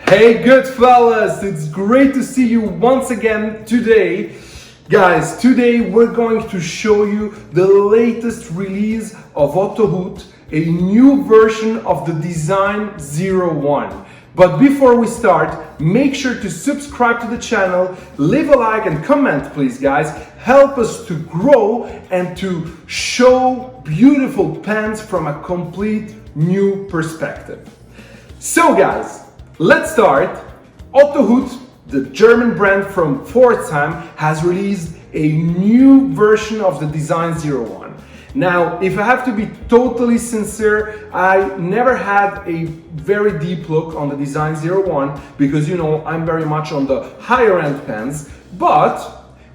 Hey Goodfellas, it's great to see you once again today. Guys, today we're going to show you the latest release of Otto Hutt, a new version of the design01. But before we start, make sure to subscribe to the channel, leave a like and comment please guys. Help us to grow and to show beautiful pens from a complete new perspective. So guys, let's start. Otto Hutt, the German brand from Pforzheim, has released a new version of the design01. Now, if I have to be totally sincere, I never had a very deep look on the design01 because I'm very much on the higher end pens. But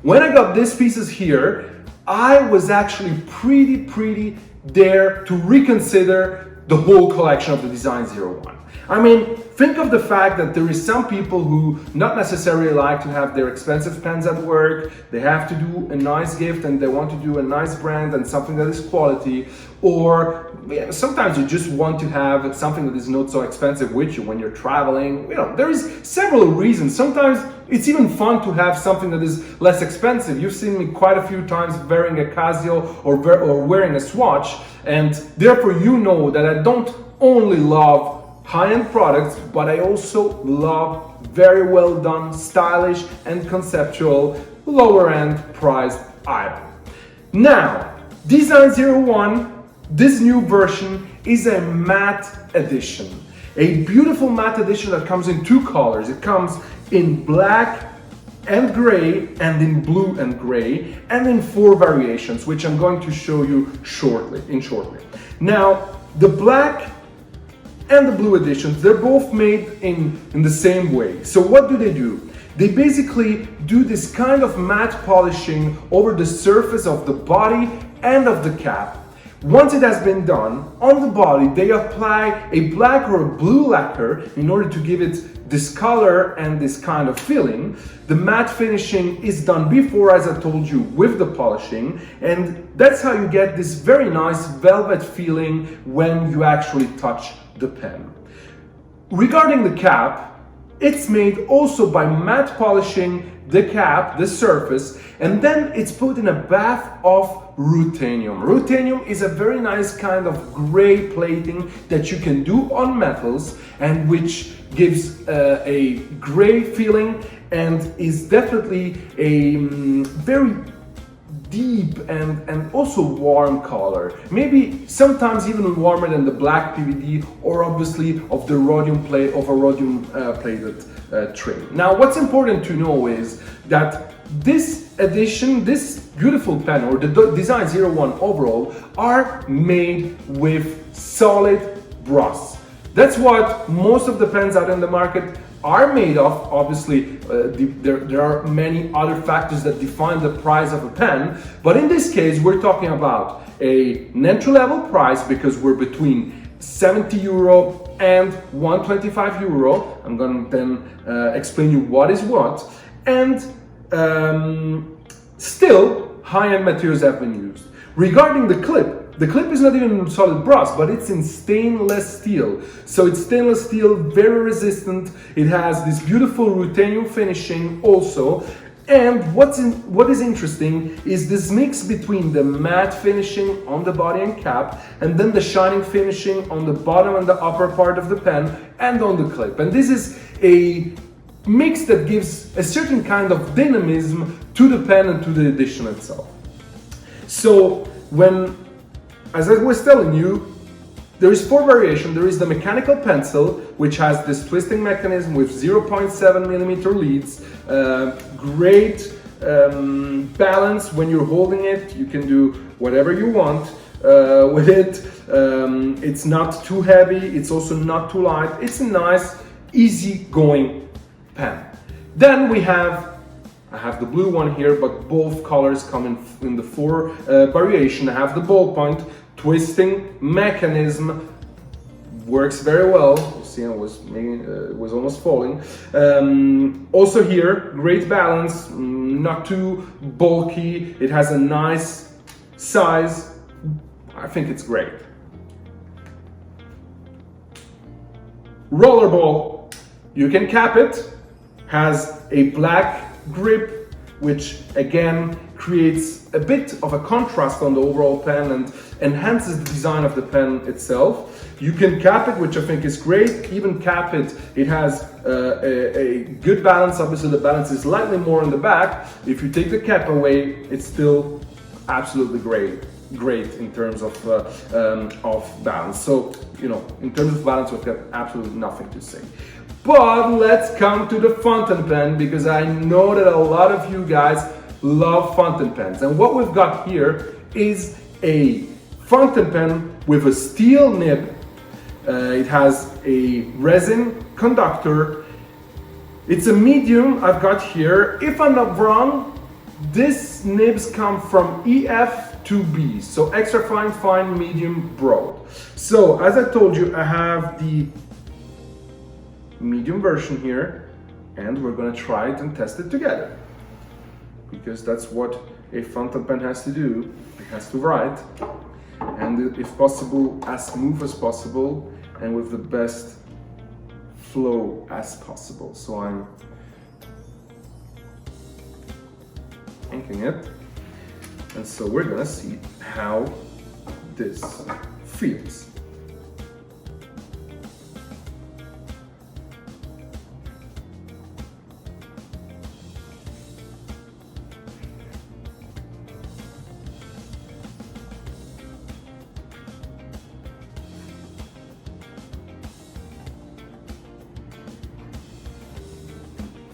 when I got these pieces here, I was actually pretty dare to reconsider the whole collection of the design01. I mean, think of the fact that there is some people who not necessarily like to have their expensive pens at work. They have to do a nice gift and they want to do a nice brand and something that is quality. Or sometimes you just want to have something that is not so expensive with you when you're traveling. There is several reasons. Sometimes it's even fun to have something that is less expensive. You've seen me quite a few times wearing a Casio or wearing a Swatch, and therefore you know that I don't only love high-end products, but I also love very well done, stylish and conceptual lower-end priced item. Now, design01, this new version is a matte edition. A beautiful matte edition that comes in two colors. It comes in black and gray and in blue and gray and in 4 variations, which I'm going to show you shortly. Now, the black and the blue editions, they're both made in the same way. So what do? They basically do this kind of matte polishing over the surface of the body and of the cap. Once it has been done, on the body they apply a black or a blue lacquer in order to give it this color and this kind of feeling. The matte finishing is done before, as I told you, with the polishing, and that's how you get this very nice velvet feeling when you actually touch the pen. Regarding the cap, it's made also by matte polishing the cap, the surface, and then it's put in a bath of ruthenium. Ruthenium is a very nice kind of gray plating that you can do on metals and which gives a gray feeling and is definitely a very deep and also warm color. Maybe sometimes even warmer than the black PVD or obviously of the rhodium plate of a rhodium plated trim. Now, what's important to know is that this edition, this beautiful pen or the design01 overall are made with solid brass. That's what most of the pens out in the market are made of. Obviously, there are many other factors that define the price of a pen, but in this case we're talking about an entry-level price because we're between 70 euro and 125 euro. I'm going to then explain you what is what, and still high-end materials have been used. Regarding the clip is not even solid brass, but it's in stainless steel. So it's stainless steel, very resistant. It has this beautiful ruthenium finishing also. And what is interesting is this mix between the matte finishing on the body and cap, and then the shining finishing on the bottom and the upper part of the pen and on the clip. And this is a mix that gives a certain kind of dynamism to the pen and to the edition itself. So as I was telling you, there is 4 variations. There is the mechanical pencil, which has this twisting mechanism with 0.7 millimeter leads. Great balance when you're holding it. You can do whatever you want with it. It's not too heavy. It's also not too light. It's a nice, easy-going pen. Then I have the blue one here, but both colors come in the 4 variation. I have the Ballpoint twisting mechanism, works very well. You see, it was almost falling. Also here, great balance, not too bulky. It has a nice size. I think it's great. Rollerball. You can cap it, has a black grip, which again creates a bit of a contrast on the overall pen and enhances the design of the pen itself. You can cap it, which I think is great. Even cap it, it has a good balance. Obviously the balance is slightly more in the back. If you take the cap away, it's still absolutely great in terms of balance. So, you know, in terms of balance, we've got absolutely nothing to say. But let's come to the fountain pen, because I know that a lot of you guys love fountain pens. And what we've got here is a fountain pen with a steel nib. It has a resin conductor. It's a medium I've got here. If I'm not wrong, these nibs come from EF to B, so extra fine, fine, medium, broad. So as I told you, I have the medium version here, and we're gonna try it and test it together, because that's what a fountain pen has to do. It has to write, and if possible, as smooth as possible and with the best flow as possible. So I'm inking it, and so we're gonna see how this feels.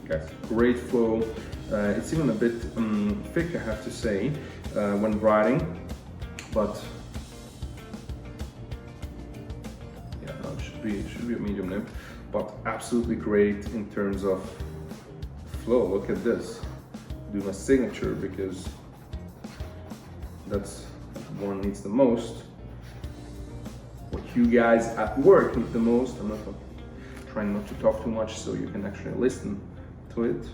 Guys, great flow. It's even a bit thick, I have to say, when writing, but yeah, no, it should be a medium nib, but absolutely great in terms of flow. Look at this. Do my signature, because that's what one needs the most. What you guys at work need the most. I'm not trying not to talk too much, so you can actually listen to it.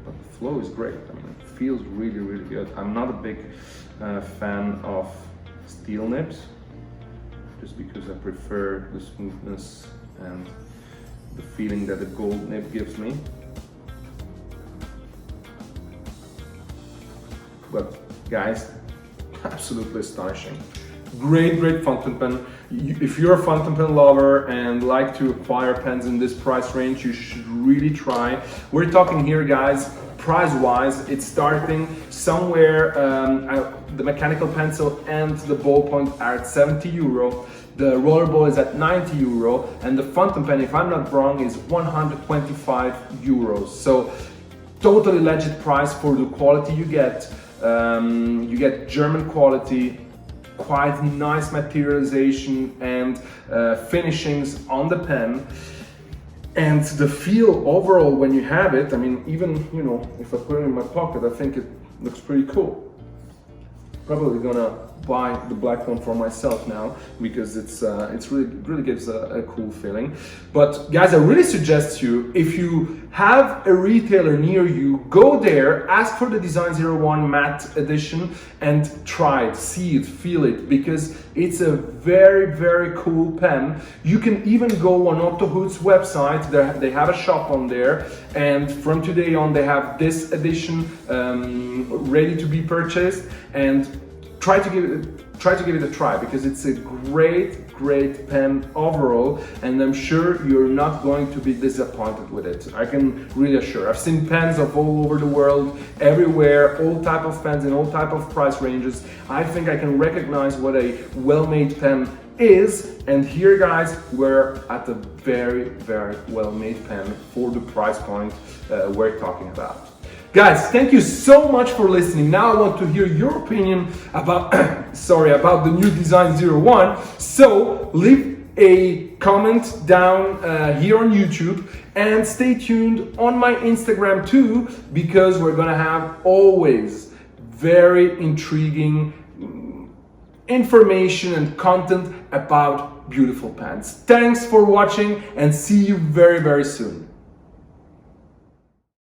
But the flow is great. I mean, it feels really, really good. I'm not a big fan of steel nibs, just because I prefer the smoothness and the feeling that the gold nib gives me. But guys, absolutely astonishing. Great fountain pen. If you're a fountain pen lover and like to acquire pens in this price range, you should really try. We're talking here, guys, price-wise, it's starting somewhere, the mechanical pencil and the ballpoint are at 70 euro. The rollerball is at 90 euro, and the fountain pen, if I'm not wrong, is 125 euros. So totally legit price for the quality you get. You get German quality, quite nice materialization and finishings on the pen, and the feel overall when you have it. I mean, even, you know, if I put it in my pocket, I think it looks pretty cool. Probably gonna buy the black one for myself now, because it's really gives a cool feeling. But guys, I really suggest you, if you have a retailer near you, go there, ask for the design01 matte edition and try it, see it, feel it, because it's a very cool pen. You can even go on Otto Hutt's website. They have a shop on there, and from today on they have this edition ready to be purchased, and try to give it a try, because it's a great pen overall, and I'm sure you're not going to be disappointed with it. I can really assure. I've seen pens of all over the world, everywhere, all type of pens in all type of price ranges. I think I can recognize what a well-made pen is, and here, guys, we're at a very well-made pen for the price point we're talking about. Guys, thank you so much for listening. Now I want to hear your opinion about about the new Design01. So leave a comment down here on YouTube, and stay tuned on my Instagram too, because we're gonna have always very intriguing information and content about beautiful pens. Thanks for watching, and see you very soon.